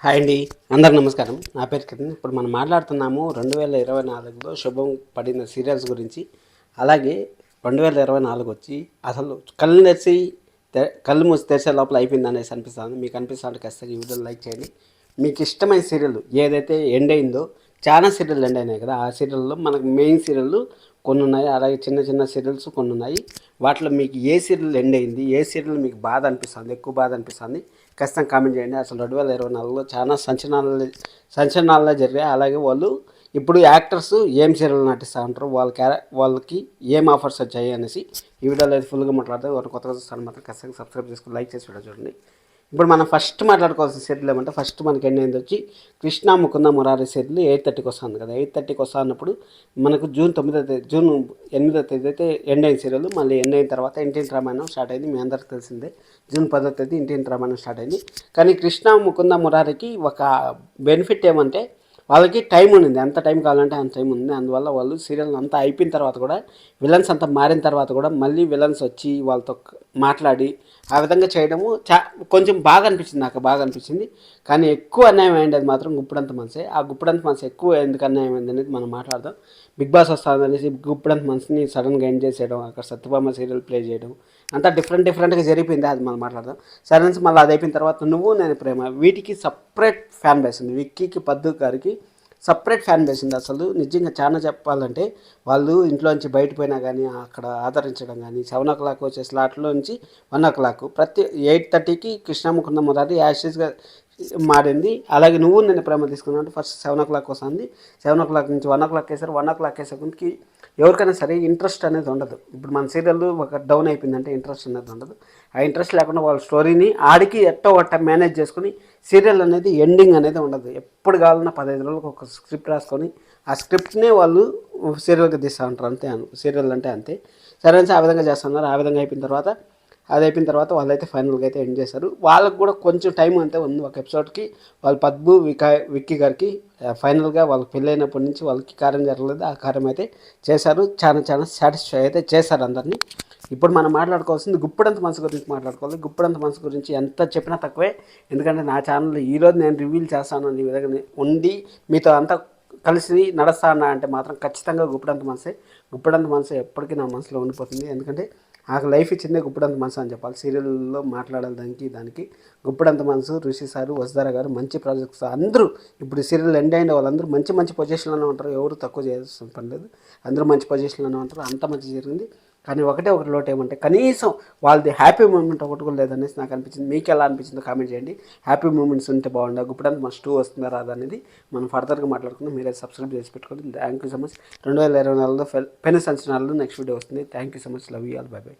Hi అండి, అందరికి నమస్కారం. నా పేరు కిరణ్. ఇప్పుడు మనం మాట్లాడుతున్నాము 2024లో శుభం పడిన సీరియల్స్ గురించి. అలాగే 2024 వచ్చి అసలు కళ్ళు తెరిచి కళ్ళు మూసి తెరిచే లోపల అయిపోయింది అనేసి అనిపిస్తుంది. మీకు అనిపిస్తుంది ఖచ్చితంగా ఈ వీడియోని లైక్ చేయండి. మీకు ఇష్టమైన సీరియల్ ఏదైతే ఎండ్ అయిందో, చాలా సీరియల్ ఎండ్ అయినాయి కదా, ఆ సీరియల్లో మనకు మెయిన్ సీరియల్ కొన్ని ఉన్నాయి, అలాగే చిన్న చిన్న సీరియల్స్ కొన్ని ఉన్నాయి. వాటిలో మీకు ఏ సీరియల్ ఎండ్ అయింది, ఏ సీరియల్ మీకు బాధ అనిపిస్తుంది, ఎక్కువ బాధ అనిపిస్తుంది, ఖచ్చితంగా కామెంట్ చేయండి. అసలు 2024లో చాలా సంచలనాలే జరిగాయి. అలాగే వాళ్ళు ఇప్పుడు యాక్టర్స్ ఏం సీరియల్ నటిస్తూ ఉంటారు, వాళ్ళకి ఏం ఆఫర్స్ వచ్చాయి అనేసి ఈ వీడియోలో అయితే ఫుల్గా మాట్లాడతారు. ఎవరు కొత్తగా చూస్తాను మాత్రం ఖచ్చితంగా సబ్స్క్రైబ్ చేసుకుని లైక్ చేసి వీడియో చూడండి. ఇప్పుడు మనం ఫస్ట్ మాట్లాడుకోవాల్సిన సీరియల్ ఏమంటే, ఫస్ట్ మనకి ఎండ్ అయింది వచ్చి కృష్ణ ముకుంద మురారి సీరియల్ 8:30కి వస్తుంది కదా. 8:30కి వస్తా అన్నప్పుడు మనకు జూన్ 8వ తేదీ అయితే ఎండ్ అయిన సీరియల్. మళ్ళీ ఎండ్ అయిన తర్వాత ఇంటింటి రామాయణం స్టార్ట్ అయింది. మీ అందరికి తెలిసిందే, జూన్ 10వ తేదీ ఇంటింటి రామాయణం స్టార్ట్ అయింది. కానీ కృష్ణ ముకుంద మురారికి ఒక బెనిఫిట్ ఏమంటే, వాళ్ళకి టైం ఉంది, ఎంత టైం కావాలంటే అంత టైం ఉంది. అందువల్ల వాళ్ళు సీరియల్ అంతా అయిపోయిన తర్వాత కూడా, విలన్స్ అంతా మారిన తర్వాత కూడా మళ్ళీ విలన్స్ వచ్చి వాళ్ళతో మాట్లాడి ఆ విధంగా చేయడము కొంచెం బాగా అనిపించింది, నాకు బాగా అనిపించింది. కానీ ఎక్కువ అన్యాయం అయింది అది మాత్రం గుప్పుడంత మనసే. ఆ గుప్పుడంత మనసు ఎక్కువ ఎందుకు అన్యాయం అయింది అనేది మనం మాట్లాడదాం. బిగ్ బాస్ వస్తుందనేసి గుప్పుడంత మనసుని సడన్గా ఎండ్ చేసేయడం, అక్కడ సత్యభామ సీరియల్ ప్లే చేయడం అంతా డిఫరెంట్గా జరిగిపోయింది. అది మనం మాట్లాడదాం. సరే, మళ్ళీ అది అయిపోయిన తర్వాత నువ్వు నేను ప్రేమ, వీటికి సపరేట్ ఫ్యాన్ బేస్ ఉంది. విక్కీకి, పద్దు గారికి సపరేట్ ఫ్యాన్ బేస్ ఉంది. అసలు నిజంగా చాలా చెప్పాలంటే, వాళ్ళు ఇంట్లోంచి బయటపోయినా కానీ అక్కడ ఆదరించడం కానీ, 7 o'clock వచ్చే స్లాట్లో నుంచి 1 o'clock, ప్రతి 8:30కి కృష్ణముకుంద మురారి యాషెస్గా మారింది. అలాగే నువ్వు నేను ప్రేమ తీసుకున్నాను ఫస్ట్ 7 o'clock వస్తుంది. 7 o'clock నుంచి 1 o'clock వేసారు. 1 o'clock వేసేకొందికి ఎవరికైనా సరే ఇంట్రెస్ట్ అనేది ఉండదు. ఇప్పుడు మన సీరియల్ ఒక డౌన్ అయిపోయిందంటే ఇంట్రెస్ట్ అనేది ఉండదు. ఆ ఇంట్రెస్ట్ లేకుండా వాళ్ళ స్టోరీని ఆడికి ఎట్టో ఒట్ట మేనేజ్ చేసుకుని సీరియల్ అనేది ఎండింగ్ అనేది ఉండదు. ఎప్పుడు కావాలన్నా 15 రోజులకు ఒక స్క్రిప్ట్ రాసుకొని ఆ స్క్రిప్ట్నే వాళ్ళు సీరియల్గా తీస్తూ ఉంటారు. అంతే, సీరియల్ అంటే అంతే. సరే ఆ విధంగా చేస్తున్నారు. ఆ విధంగా అయిపోయిన తర్వాత, అది అయిపోయిన తర్వాత వాళ్ళైతే ఫైనల్గా అయితే ఎండ్ చేశారు. వాళ్ళకు కూడా కొంచెం టైం అంతే ఉంది. ఒక ఎపిసోడ్కి వాళ్ళు పద్ము విక్కీ గారికి ఫైనల్గా వాళ్ళకి పెళ్ళైనప్పటి నుంచి వాళ్ళకి కార్యం జరగలేదు. ఆ కార్యం అయితే చేశారు. చాలా సాటిస్ఫై అయితే చేశారు అందరినీ. ఇప్పుడు మనం మాట్లాడుకోవాల్సింది గుప్పడంత మనసు గురించి మాట్లాడుకోవాలి. గుప్పడంత మనసు గురించి ఎంత చెప్పినా తక్కువే. ఎందుకంటే నా ఛానల్లో ఈరోజు నేను రివీల్ చేస్తాను ఈ విధంగా ఉండి మీతో అంతా కలిసి నడుస్తానా అంటే మాత్రం ఖచ్చితంగా గుప్పడంత మనసే. గుప్పడంత మనసు ఎప్పటికీ నా మనసులో ఉండిపోతుంది. ఎందుకంటే నాకు లైఫ్ ఇచ్చిందే గుప్పడంత మనసు అని చెప్పాలి. సీరియల్లో మాట్లాడాలి దానికి గుప్పడంత మనసు. ఋషి సారు, వసుధార గారు మంచి ప్రాజెక్ట్స్ అందరూ ఇప్పుడు సీరియల్ ఎండ్ అయిన వాళ్ళందరూ మంచి పొజిషన్లోనే ఉంటారు. ఎవరు తక్కువ చేయాల్సిన పని లేదు. అందరూ మంచి పొజిషన్లోనే ఉంటారు. అంత మంచి జరిగింది. కానీ ఒకటి లోటు ఏమంటే, కనీసం వాళ్ళది హ్యాపీ మూమెంట్ ఒకటి కూడా లేదనేసి నాకు అనిపించింది. మీకు ఎలా అనిపించిందో కామెంట్ చేయండి. హ్యాపీ మూమెంట్స్ ఉంటే బాగుండే. గుప్పడంత మస్ట్ 2 వస్తుందా రాదా అనేది మనం ఫర్దర్గా మాట్లాడుకుందాం. మీరే సబ్స్క్రైబ్ చేసి పెట్టుకోండి. Thank you so much. 2024లో పెను సంచలనాలు నెక్స్ట్ వీడియో వస్తుంది. Thank you so much. Love you all. Bye by.